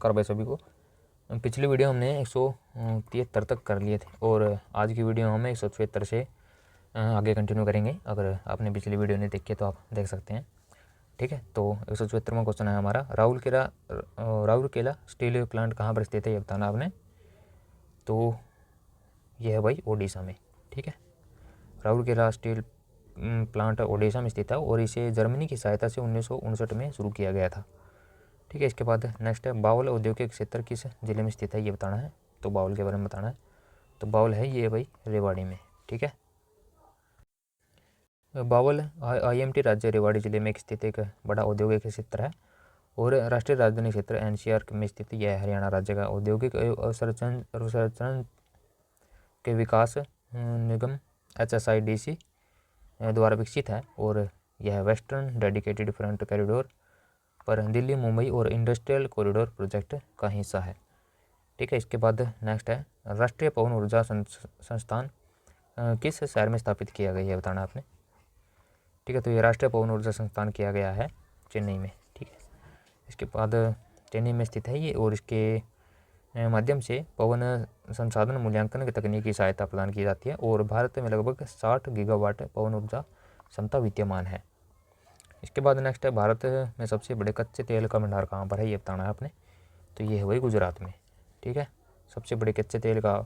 नमस्कार भाई सभी को। पिछली वीडियो हमने 173 तक कर लिए थे और आज की वीडियो हम 176 से आगे कंटिन्यू करेंगे। अगर आपने पिछली वीडियो नहीं देखी तो आप देख सकते हैं। ठीक है, तो 174वां क्वेश्चन है हमारा, राउरकेला स्टील प्लांट कहाँ पर स्थित है ये बताना आपने। तो यह है भाई ओडिशा में। ठीक है, राउरकेला स्टील प्लांट ओडिशा में स्थित है और इसे जर्मनी की सहायता से 1959 में शुरू किया गया था। ठीक है, इसके बाद नेक्स्ट है, बावल औद्योगिक क्षेत्र किस जिले में स्थित है ये बताना है। तो बावल के बारे में बताना है। तो बावल है ये भाई रेवाड़ी में। ठीक है, बावल IMT राज्य रेवाड़ी जिले में स्थित एक बड़ा औद्योगिक क्षेत्र है और राष्ट्रीय राजधानी क्षेत्र NCR में स्थित यह हरियाणा राज्य का औद्योगिक अवसंरचना के विकास निगम HSIDC द्वारा विकसित है और यह वेस्टर्न डेडिकेटेड फ्रंट कॉरिडोर पर दिल्ली मुंबई और इंडस्ट्रियल कॉरिडोर प्रोजेक्ट का हिस्सा है। ठीक है, इसके बाद नेक्स्ट है, राष्ट्रीय पवन ऊर्जा संस्थान किस शहर में स्थापित किया गया है बताना आपने। ठीक है, तो ये राष्ट्रीय पवन ऊर्जा संस्थान किया गया है चेन्नई में। ठीक है, इसके बाद चेन्नई में स्थित है ये और इसके माध्यम से पवन संसाधन मूल्यांकन की तकनीकी सहायता प्रदान की जाती है और भारत में लगभग 60 गीगावाट पवन ऊर्जा क्षमता विद्यमान है। इसके बाद नेक्स्ट है, भारत में सबसे बड़े कच्चे तेल का भंडार कहाँ पर है ये बताना है आपने। तो ये है वही गुजरात में। ठीक है, सबसे बड़े कच्चे तेल का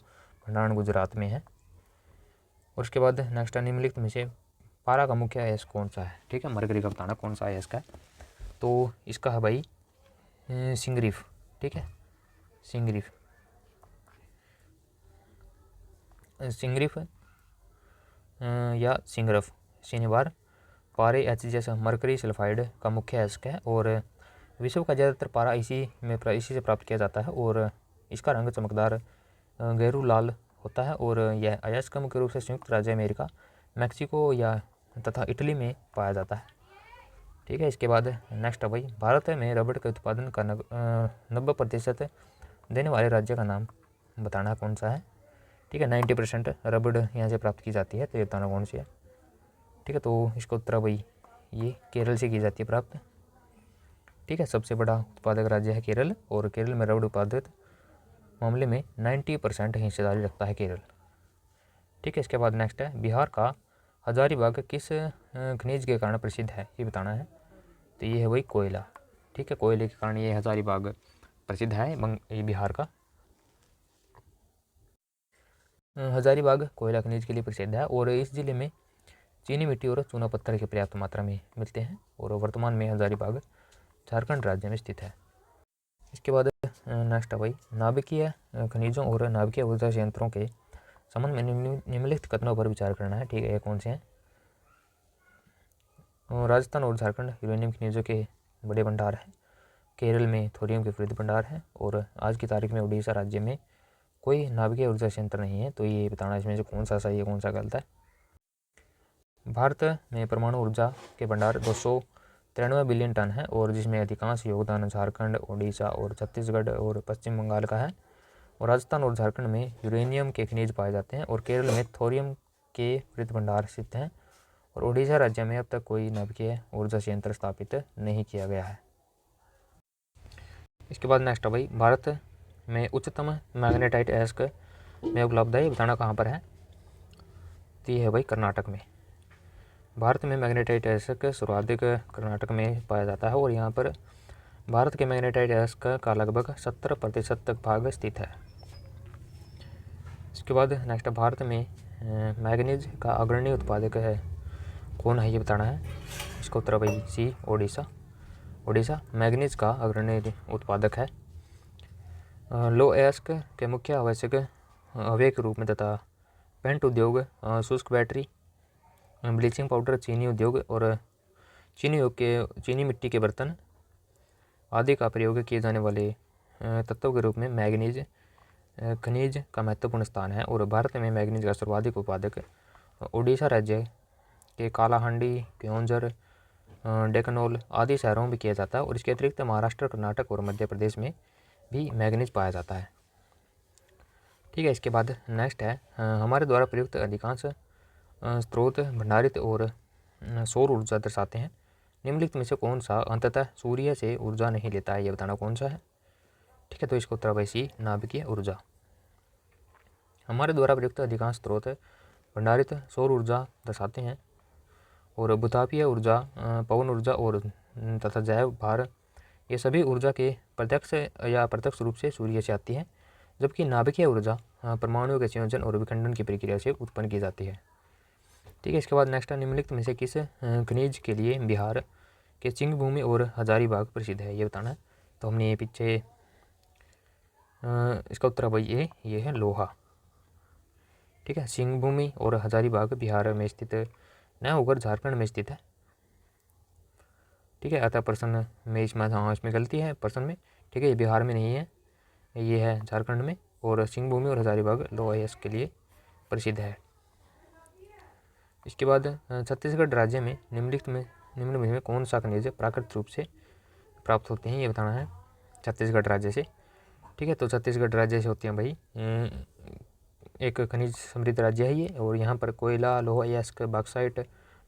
भंडारण गुजरात में है। और उसके बाद नेक्स्ट है, निम्नलिखित में से पारा का मुख्य अयस्क कौन सा है। ठीक है, मरकरी का बताना कौन सा अयस्क है। तो इसका है भाई सिंगरीफ। ठीक है, सिंगरीफ या सिंगरफ शनिवार पारे HCl मरकरी सल्फाइड का मुख्य अयस्क है और विश्व का ज़्यादातर पारा इसी से प्राप्त किया जाता है और इसका रंग चमकदार गहरू लाल होता है और यह अयस्क मुख्य रूप से संयुक्त राज्य अमेरिका, मैक्सिको या तथा इटली में पाया जाता है। ठीक है, इसके बाद नेक्स्ट है भाई, भारत में रबड़ के उत्पादन का 90% देने वाले राज्य का नाम बताना कौन सा है। ठीक है, 90% रबड़ यहाँ से प्राप्त की जाती है, तो ये बताना कौन सी है। ठीक है, तो इसका उत्तर भाई ये केरल से की जाती है प्राप्त। ठीक है, सबसे बड़ा उत्पादक राज्य है केरल और केरल में रबड़ उत्पादित मामले में 90% हिस्सेदारी रखता है केरल। ठीक है, इसके बाद नेक्स्ट है, बिहार का हजारीबाग किस खनिज के कारण प्रसिद्ध है ये बताना है। तो ये है वही कोयला। ठीक है, कोयले के कारण ये हजारीबाग प्रसिद्ध है ये बिहार का। हजारीबाग कोयला खनिज के लिए प्रसिद्ध है और इस जिले में चीनी मिट्टी और चूना पत्थर की पर्याप्त मात्रा में मिलते हैं और वर्तमान में हजारीबाग झारखंड राज्य में स्थित है। इसके बाद नेक्स्ट है भाई, नाभिकीय खनिजों और नाभिकीय ऊर्जा संयंत्रों के संबंध में निम्नलिखित कथनों पर विचार करना है। ठीक है, ये कौन से हैं। राजस्थान और झारखंड यूरेनियम खनिजों के बड़े भंडार हैं। केरल में थोरियम के वृद्ध भंडार हैं और आज की तारीख में उड़ीसा राज्य में कोई नाभिकीय ऊर्जा संयंत्र नहीं है। तो ये बताना इसमें से कौन सा सही है कौन सा गलत है। भारत में परमाणु ऊर्जा के भंडार 293 बिलियन टन है और जिसमें अधिकांश योगदान झारखंड, ओडिशा और छत्तीसगढ़ और पश्चिम बंगाल का है। और राजस्थान और झारखंड में यूरेनियम के खनिज पाए जाते हैं और केरल में थोरियम के वृद्ध भंडार स्थित हैं और ओडिशा राज्य में अब तक कोई नाभिकीय ऊर्जा संयंत्र स्थापित नहीं किया गया है। इसके बाद नेक्स्ट है भाई, भारत में उच्चतम मैग्नेटाइट अयस्क में उपलब्ध है ये बताना कहाँ पर है। तो ये है भाई कर्नाटक में। भारत में मैग्नेटाइट अयस्क सर्वाधिक कर्नाटक में पाया जाता है और यहाँ पर भारत के मैग्नेटाइट अयस्क का लगभग 70% तक भाग स्थित है। इसके बाद नेक्स्ट, भारत में मैग्नीज का अग्रणी उत्पादक है कौन है ये बताना है। इसका उत्तर भाई सी, ओडिशा मैग्नीज का अग्रणी उत्पादक है। लो अयस्क के मुख्य आवश्यक अवयव के रूप में तथा पेंट उद्योग, शुष्क बैटरी, ब्लीचिंग पाउडर, चीनी उद्योग और चीनी मिट्टी के बर्तन आदि का प्रयोग किए जाने वाले तत्वों के रूप में मैग्नीज खनिज का महत्वपूर्ण स्थान है और भारत में मैग्नीज का सर्वाधिक उत्पादक ओडिशा राज्य के कालाहांडी, केओंझर, डेकनोल आदि शहरों में किया जाता है और इसके अतिरिक्त महाराष्ट्र, कर्नाटक और मध्य प्रदेश में भी मैग्नीज पाया जाता है। ठीक है, इसके बाद नेक्स्ट है, हमारे द्वारा प्रयुक्त अधिकांश स्रोत भंडारित और सौर ऊर्जा दर्शाते हैं। निम्नलिखित में से कौन सा अंततः सूर्य से ऊर्जा नहीं लेता है ये बताना कौन सा है। ठीक है, तो इसका उत्तर भाई सी, नाभिकीय ऊर्जा। हमारे द्वारा प्रयुक्त अधिकांश स्रोत भंडारित सौर ऊर्जा दर्शाते हैं और भूतापीय ऊर्जा, पवन ऊर्जा और तथा जैव भार, ये सभी ऊर्जा के प्रत्यक्ष या अप्रत्यक्ष रूप से सूर्य से आती है, जबकि नाभिकीय ऊर्जा परमाणुओं के संयोजन और विखंडन की प्रक्रिया से उत्पन्न की जाती है। ठीक है, इसके बाद नेक्स्ट है, निम्नलिखित में से किस खनिज के लिए बिहार के चिंगभूमि और हजारीबाग प्रसिद्ध है, ये बताना है। तो हमने ये पीछे इसका उत्तर भाई ये है लोहा। ठीक है, सिंहभूमि और हजारीबाग बिहार में स्थित न होकर झारखंड में स्थित है। ठीक है, अतः प्रश्न में इसमें गलती है प्रश्न में। ठीक है, ये बिहार में नहीं है, ये है झारखंड में, और सिंहभूमि और हजारीबाग लोहा के लिए प्रसिद्ध है। इसके बाद छत्तीसगढ़ राज्य में निम्न में कौन सा खनिज प्राकृतिक रूप से प्राप्त होते हैं, ये बताना है छत्तीसगढ़ राज्य से। ठीक है, तो छत्तीसगढ़ राज्य से होती हैं भाई, एक खनिज समृद्ध राज्य है ये, और यहाँ पर कोयला, लोहा, अयस्क, बॉक्साइट,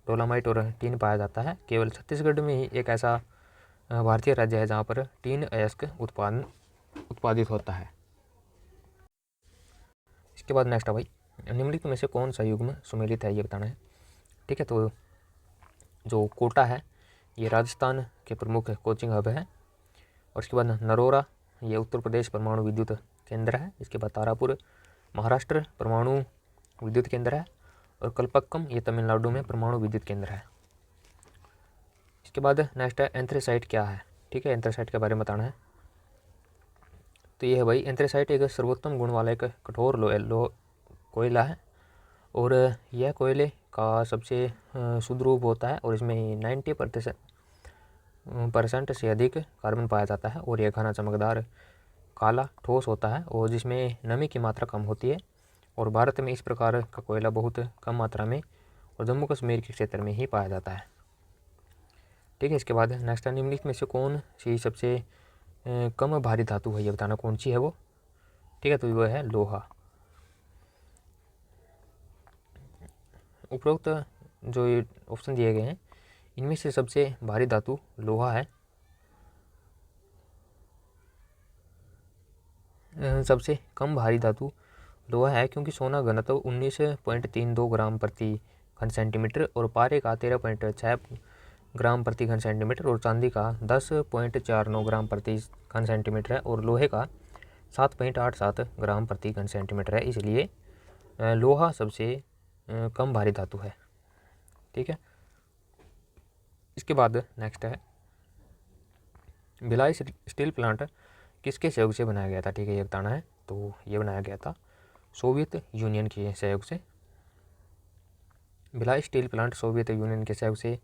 डोलामाइट और टीन पाया जाता है। केवल छत्तीसगढ़ में ही एक ऐसा भारतीय राज्य है जहाँ पर टीन अयस्क उत्पादित होता है। इसके बाद नेक्स्ट है भाई, निम्नलिखित में से कौन सा युग्म सुमेलित है, ये बताना है। ठीक है, तो जो कोटा है ये राजस्थान के प्रमुख कोचिंग हब है, और इसके बाद नरोरा ये उत्तर प्रदेश परमाणु विद्युत केंद्र है। इसके बाद तारापुर महाराष्ट्र परमाणु विद्युत केंद्र है, और कल्पक्कम ये तमिलनाडु में परमाणु विद्युत केंद्र है। इसके बाद नेक्स्ट है, एंथ्रेसाइट क्या है। ठीक है, एंथ्रेसाइट के बारे में बताना है। तो ये है भाई, एंथ्रेसाइट एक सर्वोत्तम गुण वाला एक कठोर कोयला है, और यह कोयले का सबसे शुद्ध रूप होता है, और इसमें 90% से अधिक कार्बन पाया जाता है, और यह घना चमकदार काला ठोस होता है, और जिसमें नमी की मात्रा कम होती है, और भारत में इस प्रकार का कोयला बहुत कम मात्रा में और जम्मू कश्मीर के क्षेत्र में ही पाया जाता है। ठीक है, इसके बाद नेक्स्ट, निम्नलिखित में से कौन सी सबसे कम भारी धातु है, ये बताना कौन सी है वो। ठीक है, तो वो है लोहा। उपरोक्त जो ऑप्शन दिए गए हैं इनमें से सबसे भारी धातु लोहा है। सबसे कम भारी धातु लोहा है क्योंकि सोना घनत्व 19.32 ग्राम प्रति घन सेंटीमीटर, और पारे का 13.6 ग्राम प्रति घन सेंटीमीटर, और चांदी का 10.49 ग्राम प्रति घन सेंटीमीटर है, और लोहे का 7.87 ग्राम प्रति घन सेंटीमीटर है। इसलिए लोहा सबसे कम भारी धातु है। ठीक है, इसके बाद नेक्स्ट है, भिलाई स्टील प्लांट किसके सहयोग से बनाया गया था। ठीक है, ये बताना है। तो ये बनाया गया था सोवियत यूनियन के सहयोग से। Bhilai steel plant Soviet union के सहयोग से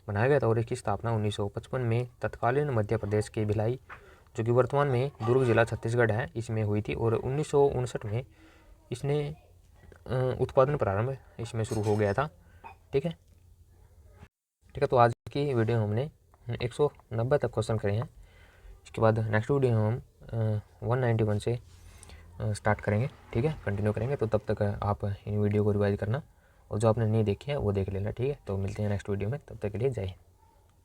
बनाया गया था, और इसकी स्थापना 1955 में तत्कालीन मध्य प्रदेश के भिलाई, जो कि वर्तमान में दुर्ग जिला छत्तीसगढ़ है, इसमें हुई थी, और 1959 में इसने उत्पादन प्रारंभ इसमें शुरू हो गया था। ठीक है, तो आज की वीडियो में हमने 190 तक क्वेश्चन करे हैं। इसके बाद नेक्स्ट वीडियो में हम 191 से स्टार्ट करेंगे। ठीक है, कंटिन्यू करेंगे। तो तब तक आप इन वीडियो को रिवाइज करना, और जो आपने नहीं देखी है वो देख लेना। ठीक है, तो मिलते हैं नेक्स्ट वीडियो में, तब तक के लिए जय हिंद।